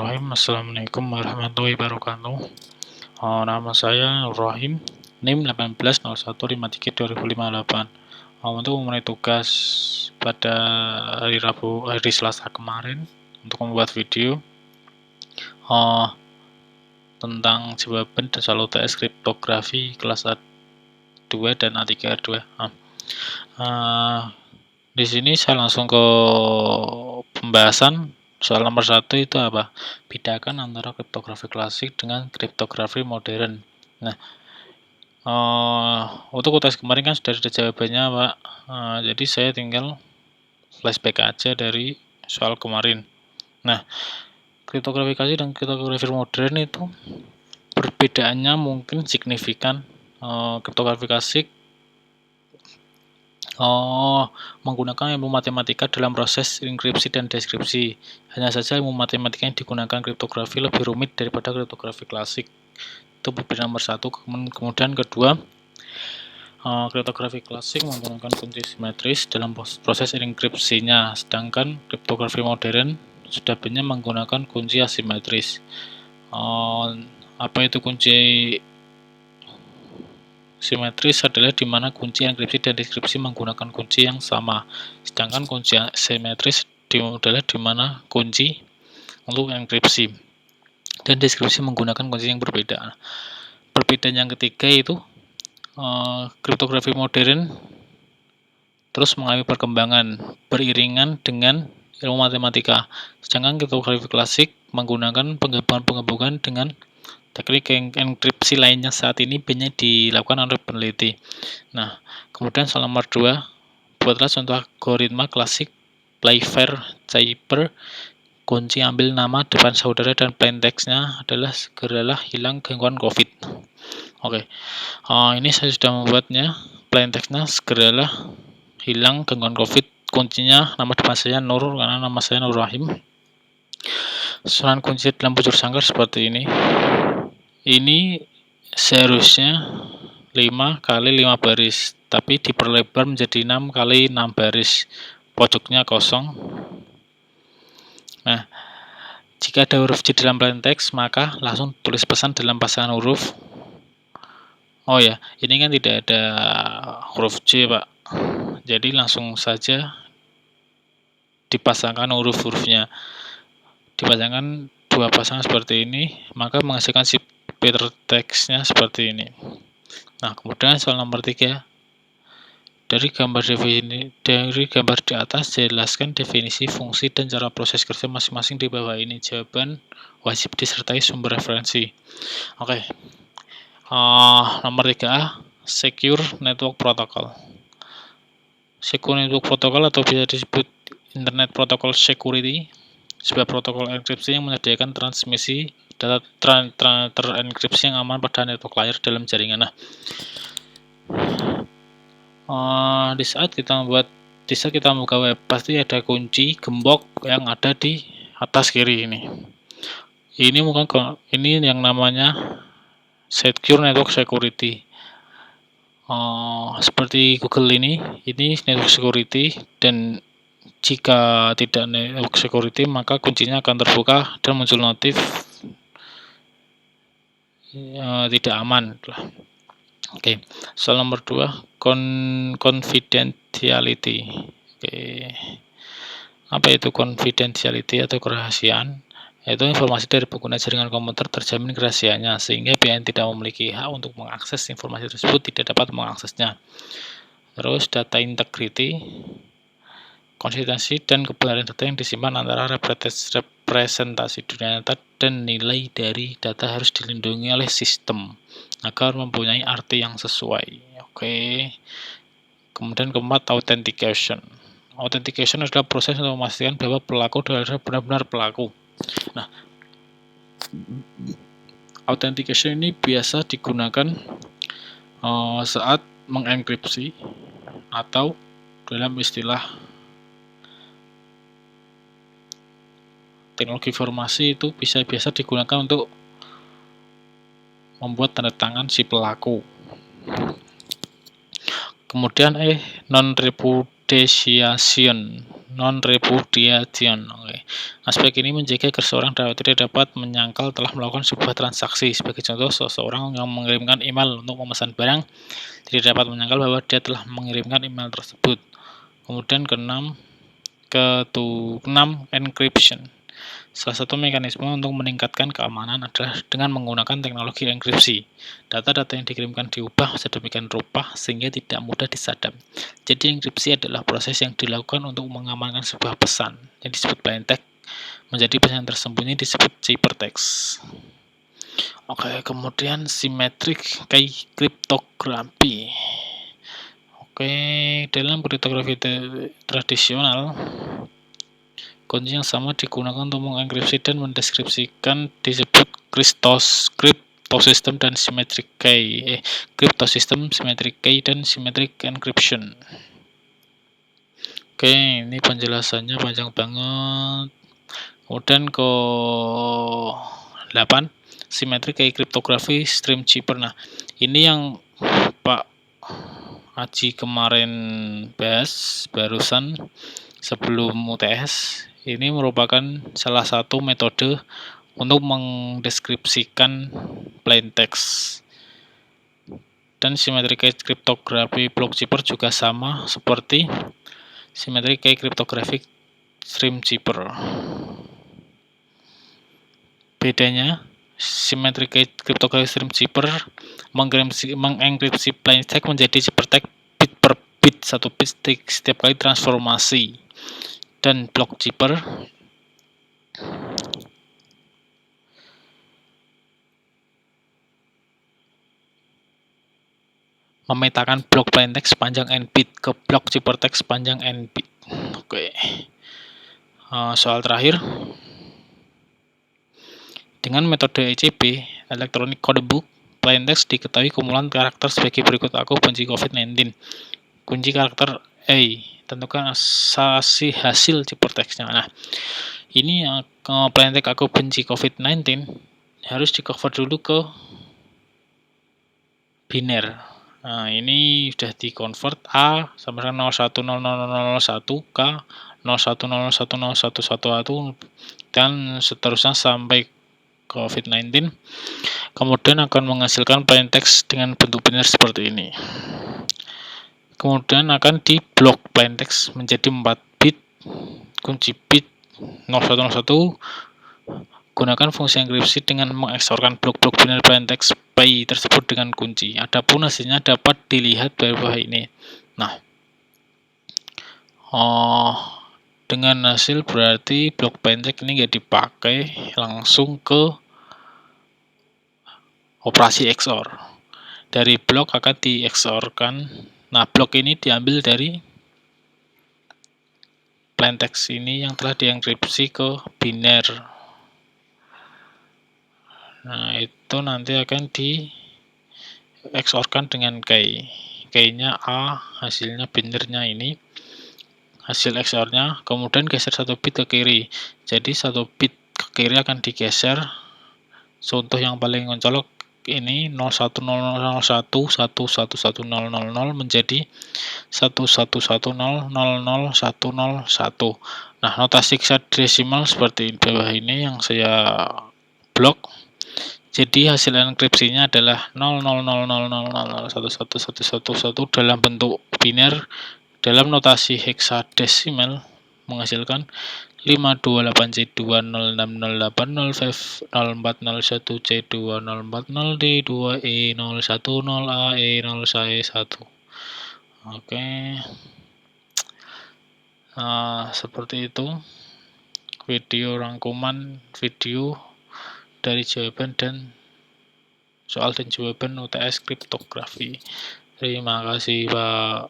Assalamualaikum warahmatullahi wabarakatuh. Nama saya Nur Rahim, NIM 1801532058. Untuk memenuhi tugas pada hari Selasa kemarin untuk membuat video tentang jawaban dan soal UTS kriptografi kelas A2 dan A3 R2. Di sini saya langsung ke pembahasan. Soal nomor 1 itu apa? Bedakan antara kriptografi klasik dengan kriptografi modern. Nah, untuk UTS kemarin kan sudah ada jawabannya, Pak. Jadi saya tinggal flashback aja dari soal kemarin. Nah, kriptografi klasik dan kriptografi modern itu perbedaannya mungkin signifikan. Kriptografi klasik menggunakan ilmu matematika dalam proses enkripsi dan deskripsi. Hanya saja ilmu matematika yang digunakan kriptografi lebih rumit daripada kriptografi klasik. Itu perbedaan nomor 1. Kemudian kedua, kriptografi klasik menggunakan kunci simetris dalam proses enkripsinya, sedangkan kriptografi modern sebaliknya menggunakan kunci asimetris. Apa itu kunci simetris? Adalah di mana kunci enkripsi dan deskripsi menggunakan kunci yang sama, sedangkan kunci simetris adalah di mana kunci untuk enkripsi dan deskripsi menggunakan kunci yang berbeda. Perbedaan yang ketiga itu kriptografi modern terus mengalami perkembangan beriringan dengan ilmu matematika, sedangkan kriptografi klasik menggunakan penggabungan dengan teknik enkripsi lainnya saat ini banyak dilakukan oleh peneliti. Nah, kemudian soal nomor 2, buatlah contoh algoritma klasik Playfair Cipher. Kunci ambil nama depan saudara dan plaintext-nya adalah segeralah hilang gangguan COVID. Oke, ini saya sudah membuatnya. Plaintext-nya segeralah hilang gangguan COVID. Kuncinya nama depan saya Nur karena nama saya Nur Rahim. Susunan kunci dalam bujur sangkar seperti ini. Ini seharusnya 5 kali 5 baris, tapi diperlebar menjadi 6 kali 6 baris. Pojoknya kosong. Nah, jika ada huruf J dalam plaintext, maka langsung tulis pesan dalam pasangan huruf. Oh ya, ini kan tidak ada huruf J, Pak. Jadi langsung saja dipasangkan huruf-hurufnya. Dipasangkan dua pasangan seperti ini, maka menghasilkan text-nya seperti ini. Nah, kemudian soal nomor 3. Dari gambar di atas jelaskan definisi, fungsi, dan cara proses kerja masing-masing di bawah ini. Jawaban wajib disertai sumber referensi. Oke. Nomor 3A, Secure Network Protocol. Secure Network Protocol atau bisa disebut Internet Protocol Security, sebuah protokol enkripsi yang menyediakan transmisi data terenkripsi yang aman pada network layer dalam jaringan. Nah, di saat kita membuka web, pasti ada kunci gembok yang ada di atas kiri ini. Ini yang namanya Secure Network Security. Seperti Google ini network security, dan jika tidak network security maka kuncinya akan terbuka dan muncul notif tidak aman. Oke, soal nomor 2, confidentiality. Oke, apa itu confidentiality atau kerahasiaan? Yaitu informasi dari pengguna jaringan komputer terjamin kerahasiaannya, sehingga pihak yang tidak memiliki hak untuk mengakses informasi tersebut tidak dapat mengaksesnya. Terus data integrity, konsistensi dan kebenaran data yang disimpan antara representasi dunia nyata dan nilai dari data harus dilindungi oleh sistem agar mempunyai arti yang sesuai. Oke. Kemudian keempat, authentication. Authentication adalah proses untuk memastikan bahwa pelaku adalah benar-benar pelaku. Nah, authentication ini biasa digunakan saat mengenkripsi atau dalam istilah teknologi informasi itu biasa digunakan untuk membuat tanda tangan si pelaku. Kemudian non-repudiation non-repudiation, non-repudiation. Oke. Aspek ini menjaga agar seorang tidak dapat menyangkal telah melakukan sebuah transaksi. Sebagai contoh, seseorang yang mengirimkan email untuk memesan barang tidak dapat menyangkal bahwa dia telah mengirimkan email tersebut. Kemudian keenam, encryption. Salah satu mekanisme untuk meningkatkan keamanan adalah dengan menggunakan teknologi enkripsi. Data-data yang dikirimkan diubah sedemikian rupa sehingga tidak mudah disadap. Jadi enkripsi adalah proses yang dilakukan untuk mengamankan sebuah pesan yang disebut plain text menjadi pesan tersembunyi disebut ciphertext. Oke, kemudian symmetric key cryptography. Oke, dalam kriptografi tradisional, kunci yang sama digunakan untuk mengenkripsi dan mendeskripsikan disebut cryptosystem dan symmetric key. Cryptosystem, symmetric key, dan symmetric encryption. Oke, ini penjelasannya panjang banget. Kemudian ke 8, symmetric key cryptography stream chipper. Nah, ini yang Pak Aji kemarin bahas barusan sebelum UTS. Ini merupakan salah satu metode untuk mendeskripsikan plain text. Dan symmetric key cryptography block chipper juga sama seperti symmetric key cryptography stream chipper. Bedanya, symmetric key cryptography stream chipper mengenkripsi plain text menjadi ciphertext bit per bit, 1 bit setiap kali transformasi. Dan block chipper memetakan blok plain text sepanjang n bit ke blok ciphertext sepanjang n bit. Oke. Soal terakhir. Dengan metode ECB, Electronic Codebook, plain text diketahui kumpulan karakter sebagai berikut. Aku benci COVID-19. Kunci karakter A. Tentukan hasil ciphertextnya. Nah, ini plain text aku benci COVID-19 harus di-convert dulu ke biner. Nah, ini sudah di-convert A sama dengan 010001 K 01001011 dan seterusnya sampai COVID-19. Kemudian akan menghasilkan plain text dengan bentuk biner seperti ini. Kemudian akan di blok plain text menjadi 4 bit, kunci bit 0101. Gunakan fungsi enkripsi dengan mengeksorkan blok-blok biner plain text pi tersebut dengan kunci. Adapun hasilnya dapat dilihat dari bawah ini. Nah, dengan hasil berarti blok plain text ini nggak dipakai, langsung ke operasi XOR. Dari blok akan di-XOR-kan. Nah, blok ini diambil dari plain text ini yang telah dienkripsi ke biner. Nah, itu nanti akan di-XOR-kan dengan key. Key-nya A, hasilnya binernya ini. Hasil XOR-nya, kemudian geser 1 bit ke kiri. Jadi 1 bit ke kiri akan digeser. Contoh yang paling mencolok ini 0100111100 menjadi 11100001. Nah, notasi hexadesimal seperti bawah ini yang saya blok. Jadi hasil enkripsinya adalah 0000011111 dalam bentuk biner dalam notasi hexadesimal menghasilkan 528C206080C2040D2E010AE0C1. Oke. Seperti itu video rangkuman video dari jawaban dan soal dan jawaban UTS kriptografi. Terima kasih, Pak.